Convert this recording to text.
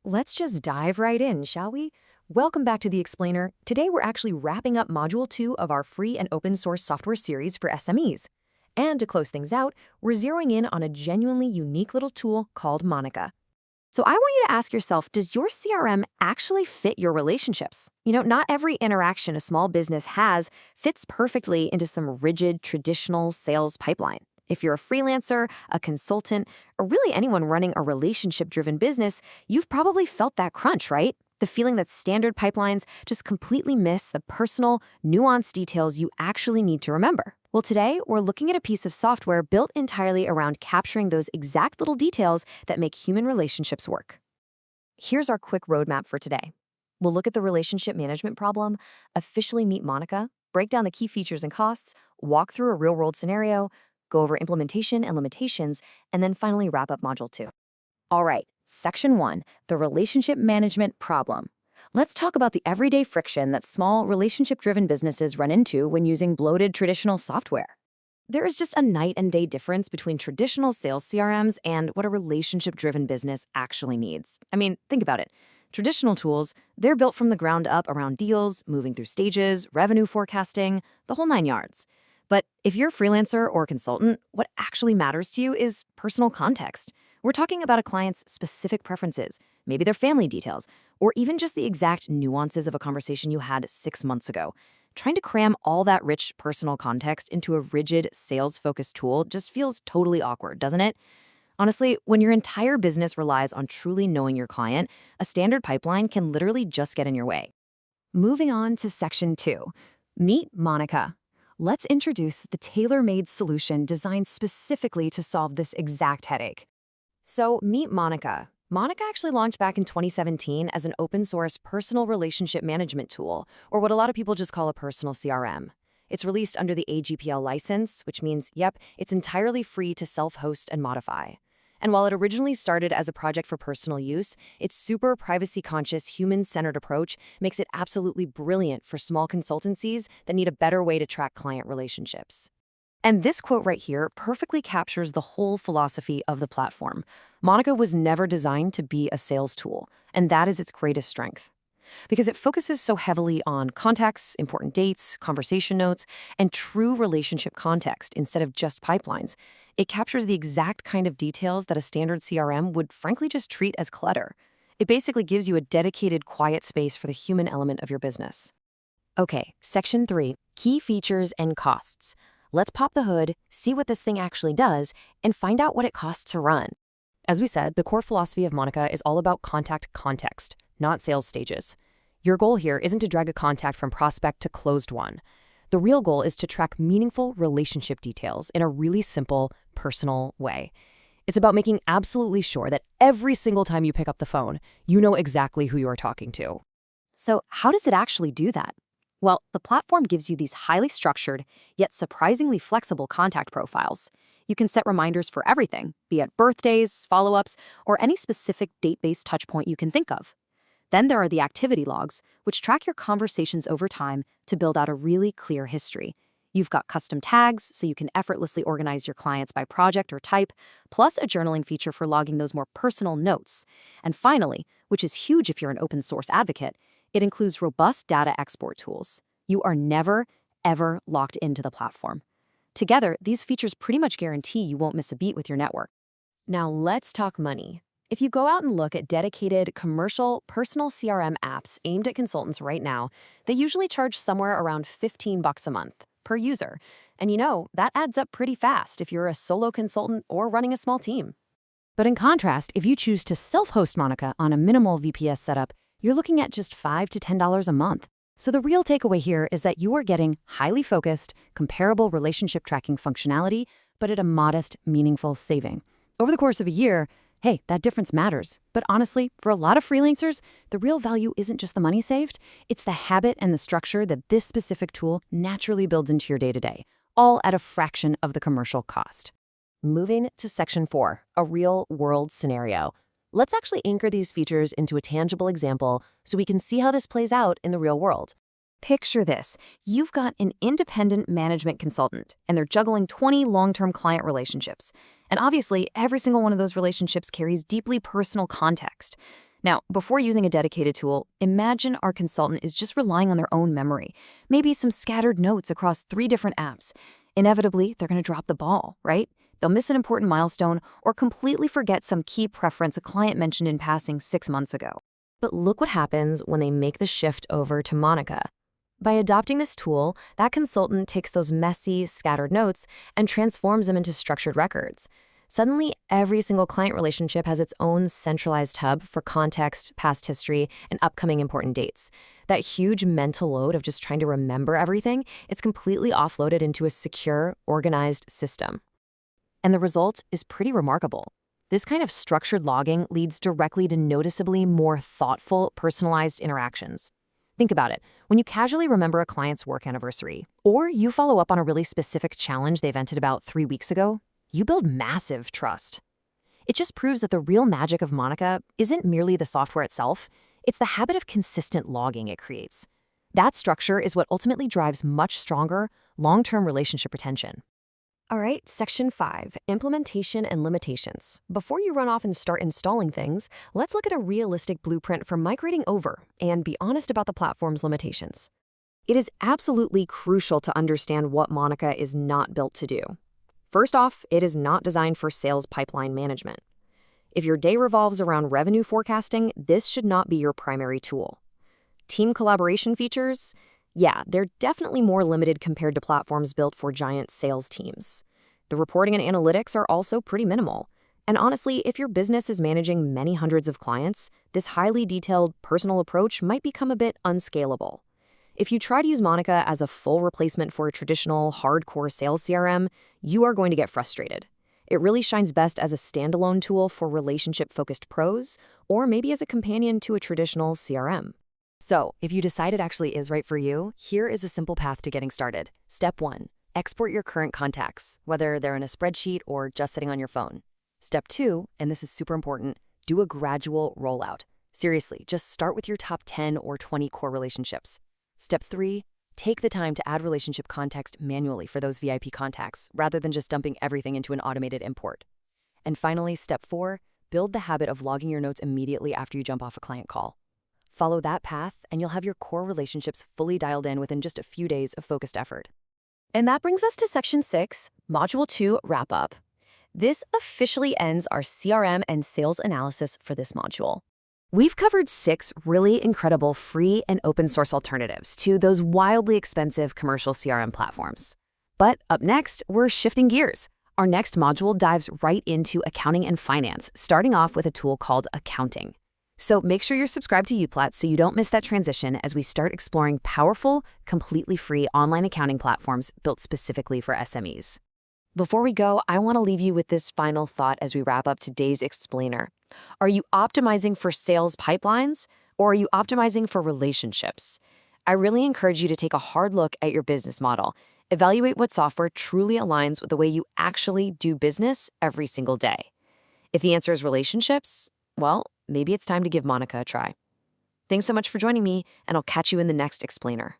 Let's just dive right in, shall we? Welcome back to The Explainer. Today we're actually wrapping up Module 2 of our free and open source software series for SMEs. And to close things out, we're zeroing in on a genuinely unique little tool called Monica. So I want you to ask yourself, does your CRM actually fit your relationships? Not every interaction a small business has fits perfectly into some rigid, traditional sales pipeline. If you're a freelancer, a consultant, or really anyone running a relationship-driven business, you've probably felt that crunch, right? The feeling that standard pipelines just completely miss the personal, nuanced details you actually need to remember. Well, today, we're looking at a piece of software built entirely around capturing those exact little details that make human relationships work. Here's our quick roadmap for today. We'll look at the relationship management problem, officially meet Monica, break down the key features and costs, walk through a real-world scenario, go over implementation and limitations, and then finally wrap up Module 2. All right, Section 1, the relationship management problem. Let's talk about the everyday friction that small relationship-driven businesses run into when using bloated traditional software. There is just a night and day difference between traditional sales CRMs and what a relationship-driven business actually needs. I mean, think about it. Traditional tools, they're built from the ground up around deals, moving through stages, revenue forecasting, the whole nine yards. But if you're a freelancer or a consultant, what actually matters to you is personal context. We're talking about a client's specific preferences, maybe their family details, or even just the exact nuances of a conversation you had 6 months ago. Trying to cram all that rich personal context into a rigid, sales-focused tool just feels totally awkward, doesn't it? Honestly, when your entire business relies on truly knowing your client, a standard pipeline can literally just get in your way. Moving on to Section 2, Meet Monica. Let's introduce the tailor-made solution designed specifically to solve this exact headache. So, meet Monica. Monica actually launched back in 2017 as an open-source personal relationship management tool, or what a lot of people just call a personal CRM. It's released under the AGPL license, which means, it's entirely free to self-host and modify. And while it originally started as a project for personal use, its super privacy-conscious, human-centered approach makes it absolutely brilliant for small consultancies that need a better way to track client relationships. And this quote right here perfectly captures the whole philosophy of the platform. Monica was never designed to be a sales tool, and that is its greatest strength. Because it focuses so heavily on contacts, important dates, conversation notes, and true relationship context instead of just pipelines, it captures the exact kind of details that a standard CRM would frankly just treat as clutter. It basically gives you a dedicated, quiet space for the human element of your business. Okay, Section 3, Key Features and Costs. Let's pop the hood, see what this thing actually does, and find out what it costs to run. As we said, the core philosophy of Monica is all about contact context, not sales stages. Your goal here isn't to drag a contact from prospect to closed one. The real goal is to track meaningful relationship details in a really simple, personal way. It's about making absolutely sure that every single time you pick up the phone, you know exactly who you are talking to. So how does it actually do that? Well, the platform gives you these highly structured, yet surprisingly flexible contact profiles. You can set reminders for everything, be it birthdays, follow-ups, or any specific date-based touchpoint you can think of. Then there are the activity logs, which track your conversations over time to build out a really clear history. You've got custom tags, so you can effortlessly organize your clients by project or type, plus a journaling feature for logging those more personal notes. And finally, which is huge if you're an open source advocate, it includes robust data export tools. You are never, ever locked into the platform. Together, these features pretty much guarantee you won't miss a beat with your network. Now let's talk money. If you go out and look at dedicated, commercial, personal CRM apps aimed at consultants right now, they usually charge somewhere around $15 a month per user. And that adds up pretty fast if you're a solo consultant or running a small team. But in contrast, if you choose to self-host Monica on a minimal VPS setup, you're looking at just $5 to $10 a month. So the real takeaway here is that you are getting highly focused, comparable relationship tracking functionality, but at a modest, meaningful saving. Over the course of a year, hey, that difference matters. But honestly, for a lot of freelancers, the real value isn't just the money saved, it's the habit and the structure that this specific tool naturally builds into your day-to-day, all at a fraction of the commercial cost. Moving to Section 4, a real-world scenario. Let's actually anchor these features into a tangible example so we can see how this plays out in the real world. Picture this. You've got an independent management consultant, and they're juggling 20 long-term client relationships. And obviously, every single one of those relationships carries deeply personal context. Now, before using a dedicated tool, imagine our consultant is just relying on their own memory, maybe some scattered notes across 3 different apps. Inevitably, they're going to drop the ball, right? They'll miss an important milestone or completely forget some key preference a client mentioned in passing 6 months ago. But look what happens when they make the shift over to Monica. By adopting this tool, that consultant takes those messy, scattered notes and transforms them into structured records. Suddenly, every single client relationship has its own centralized hub for context, past history, and upcoming important dates. That huge mental load of just trying to remember everything, it's completely offloaded into a secure, organized system. And the result is pretty remarkable. This kind of structured logging leads directly to noticeably more thoughtful, personalized interactions. Think about it. When you casually remember a client's work anniversary, or you follow up on a really specific challenge they vented about 3 weeks ago, you build massive trust. It just proves that the real magic of Monica isn't merely the software itself, it's the habit of consistent logging it creates. That structure is what ultimately drives much stronger, long-term relationship retention. All right, Section 5, Implementation and Limitations. Before you run off and start installing things, let's look at a realistic blueprint for migrating over and be honest about the platform's limitations. It is absolutely crucial to understand what Monica is not built to do. First off, it is not designed for sales pipeline management. If your day revolves around revenue forecasting, this should not be your primary tool. Team collaboration features? Yeah, they're definitely more limited compared to platforms built for giant sales teams. The reporting and analytics are also pretty minimal. And honestly, if your business is managing many hundreds of clients, this highly detailed, personal approach might become a bit unscalable. If you try to use Monica as a full replacement for a traditional, hardcore sales CRM, you are going to get frustrated. It really shines best as a standalone tool for relationship-focused pros, or maybe as a companion to a traditional CRM. So, if you decide it actually is right for you, here is a simple path to getting started. Step 1. Export your current contacts, whether they're in a spreadsheet or just sitting on your phone. Step 2, and this is super important, do a gradual rollout. Seriously, just start with your top 10 or 20 core relationships. Step 3, take the time to add relationship context manually for those VIP contacts, rather than just dumping everything into an automated import. And finally, Step 4, build the habit of logging your notes immediately after you jump off a client call. Follow that path, and you'll have your core relationships fully dialed in within just a few days of focused effort. And that brings us to Section 6, Module 2 Wrap-Up. This officially ends our CRM and sales analysis for this module. We've covered 6 really incredible free and open source alternatives to those wildly expensive commercial CRM platforms. But up next, we're shifting gears. Our next module dives right into accounting and finance, starting off with a tool called Accounting. So make sure you're subscribed to Uplatz so you don't miss that transition as we start exploring powerful, completely free online accounting platforms built specifically for SMEs. Before we go, I want to leave you with this final thought as we wrap up today's explainer. Are you optimizing for sales pipelines, or are you optimizing for relationships? I really encourage you to take a hard look at your business model. Evaluate what software truly aligns with the way you actually do business every single day. If the answer is relationships, well, maybe it's time to give Monica a try. Thanks so much for joining me, and I'll catch you in the next explainer.